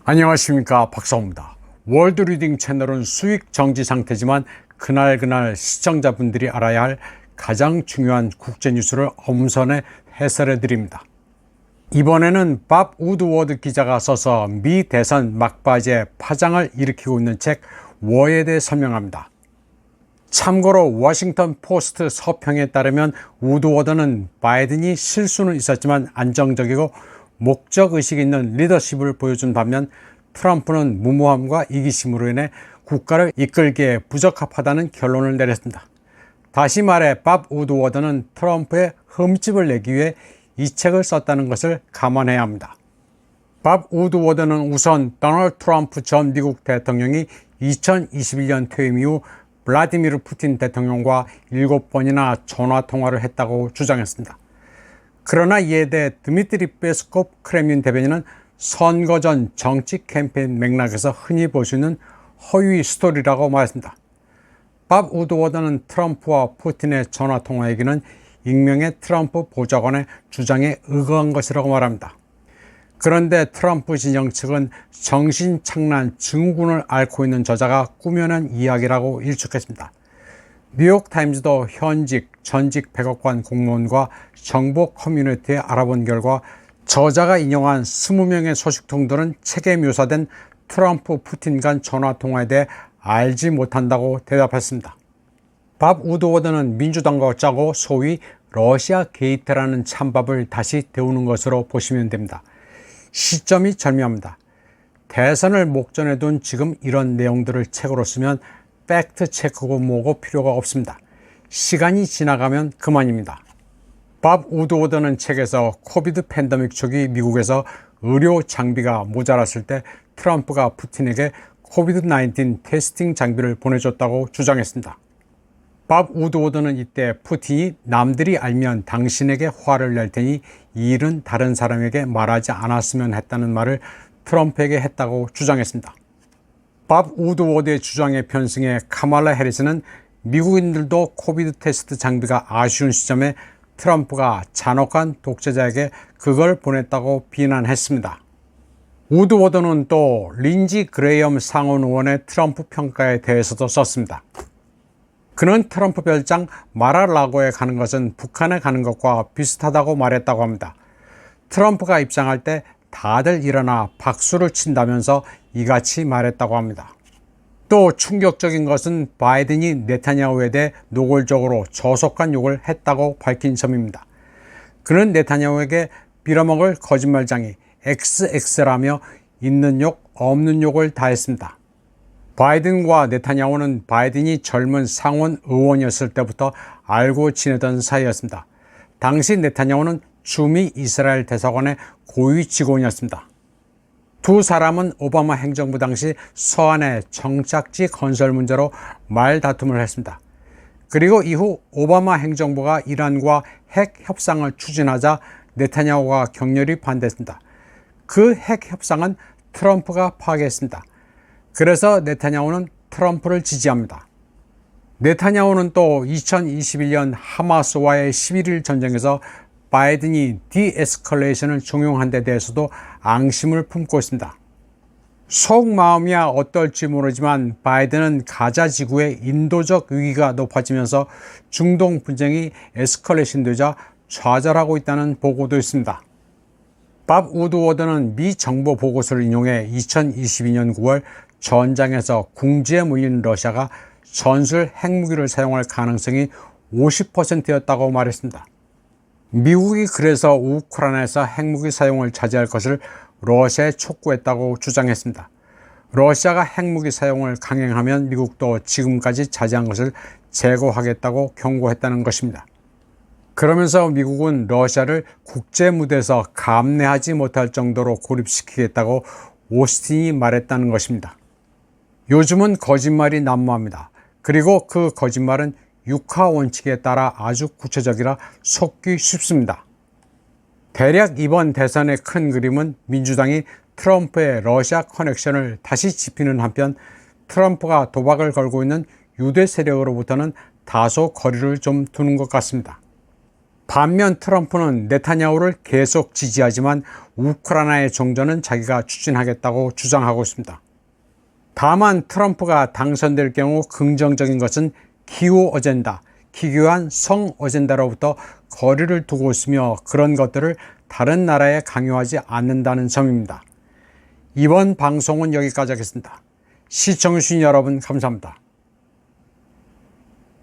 안녕하십니까, 박사호입니다. 월드리딩 채널은 수익 정지 상태지만 그날 시청자분들이 알아야 할 가장 중요한 국제 뉴스를 엄선해 해설해 드립니다. 이번에는 밥 우드워드 기자가 써서 미 대선 막바지에 파장을 일으키고 있는 책 워에 대해 설명합니다. 참고로 워싱턴 포스트 서평에 따르면 우드워드는 바이든이 실수는 있었지만 안정적이고 목적의식이 있는 리더십을 보여준 반면 트럼프는 무모함과 이기심으로 인해 국가를 이끌기에 부적합하다는 결론을 내렸습니다. 다시 말해 밥 우드워드는 트럼프의 흠집을 내기 위해 이 책을 썼다는 것을 감안해야 합니다. 밥 우드워드는 우선 도널드 트럼프 전 미국 대통령이 2021년 퇴임 이후 블라디미르 푸틴 대통령과 7번이나 전화통화를 했다고 주장했습니다. 그러나 이에 대해 드미트리 페스코프 크렘린 대변인은 선거 전 정치 캠페인 맥락에서 흔히 볼 수 있는 허위 스토리라고 말했습니다. 밥 우드워드는 트럼프와 푸틴의 전화통화 얘기는 익명의 트럼프 보좌관의 주장에 의거한 것이라고 말합니다. 그런데 트럼프 진영 측은 정신착란 증후군을 앓고 있는 저자가 꾸며낸 이야기라고 일축했습니다. 뉴욕타임즈도 현직, 전직 백악관 공무원과 정보 커뮤니티에 알아본 결과 저자가 인용한 20명의 소식통들은 책에 묘사된 트럼프, 푸틴 간 전화통화에 대해 알지 못한다고 대답했습니다. 밥 우드워드는 민주당과 짜고 소위 러시아 게이트라는 찬밥을 다시 데우는 것으로 보시면 됩니다. 시점이 절묘합니다. 대선을 목전에 둔 지금 이런 내용들을 책으로 쓰면 팩트 체크고 뭐고 필요가 없습니다. 시간이 지나가면 그만입니다. 밥 우드워드는 책에서 코비드 팬데믹 초기 미국에서 의료 장비가 모자랐을 때 트럼프가 푸틴에게 코비드-19 테스팅 장비를 보내줬다고 주장했습니다. 밥 우드워드는 이때 푸틴이 남들이 알면 당신에게 화를 낼 테니 이 일은 다른 사람에게 말하지 않았으면 했다는 말을 트럼프에게 했다고 주장했습니다. 밥 우드워드의 주장에 편승해 카말라 해리스는 미국인들도 코비드 테스트 장비가 아쉬운 시점에 트럼프가 잔혹한 독재자에게 그걸 보냈다고 비난했습니다. 우드워드는 또 린지 그레이엄 상원 의원의 트럼프 평가에 대해서도 썼습니다. 그는 트럼프 별장 마라라고에 가는 것은 북한에 가는 것과 비슷하다고 말했다고 합니다. 트럼프가 입장할 때 다들 일어나 박수를 친다면서 이같이 말했다고 합니다. 또 충격적인 것은 바이든이 네타냐후에 대해 노골적으로 저속한 욕을 했다고 밝힌 점입니다. 그는 네타냐후에게 빌어먹을 거짓말장이 XX라며 있는 욕 없는 욕을 다했습니다. 바이든과 네타냐후는 바이든이 젊은 상원 의원이었을 때부터 알고 지내던 사이였습니다. 당시 네타냐후는 주미 이스라엘 대사관의 고위 직원이었습니다. 두 사람은 오바마 행정부 당시 서한의 정착지 건설 문제로 말다툼을 했습니다. 그리고 이후 오바마 행정부가 이란과 핵 협상을 추진하자 네타냐후가 격렬히 반대했습니다. 그 핵 협상은 트럼프가 파괴했습니다. 그래서 네타냐후는 트럼프를 지지합니다. 네타냐후는 또 2021년 하마스와의 11일 전쟁에서 바이든이 디에스컬레이션을 종용한 데 대해서도 앙심을 품고 있습니다. 속마음이야 어떨지 모르지만 바이든은 가자 지구의 인도적 위기가 높아지면서 중동 분쟁이 에스컬레이션 되자 좌절하고 있다는 보고도 있습니다. 밥 우드워드는 미 정보 보고서를 인용해 2022년 9월 전장에서 궁지에 몰린 러시아가 전술 핵무기를 사용할 가능성이 50%였다고 말했습니다. 미국이 그래서 우크라이나에서 핵무기 사용을 자제할 것을 러시아에 촉구했다고 주장했습니다. 러시아가 핵무기 사용을 강행하면 미국도 지금까지 자제한 것을 재고하겠다고 경고했다는 것입니다. 그러면서 미국은 러시아를 국제 무대에서 감내하지 못할 정도로 고립시키겠다고 오스틴이 말했다는 것입니다. 요즘은 거짓말이 난무합니다. 그리고 그 거짓말은 육하 원칙에 따라 아주 구체적이라 속기 쉽습니다. 대략 이번 대선의 큰 그림은 민주당이 트럼프의 러시아 커넥션을 다시 짚히는 한편 트럼프가 도박을 걸고 있는 유대 세력으로부터는 다소 거리를 좀 두는 것 같습니다. 반면 트럼프는 네타냐후를 계속 지지하지만 우크라이나의 종전은 자기가 추진하겠다고 주장하고 있습니다. 다만 트럼프가 당선될 경우 긍정적인 것은 기후 어젠다, 기괴한 성 어젠다로부터 거리를 두고 있으며 그런 것들을 다른 나라에 강요하지 않는다는 점입니다. 이번 방송은 여기까지 하겠습니다. 시청해주신 여러분 감사합니다.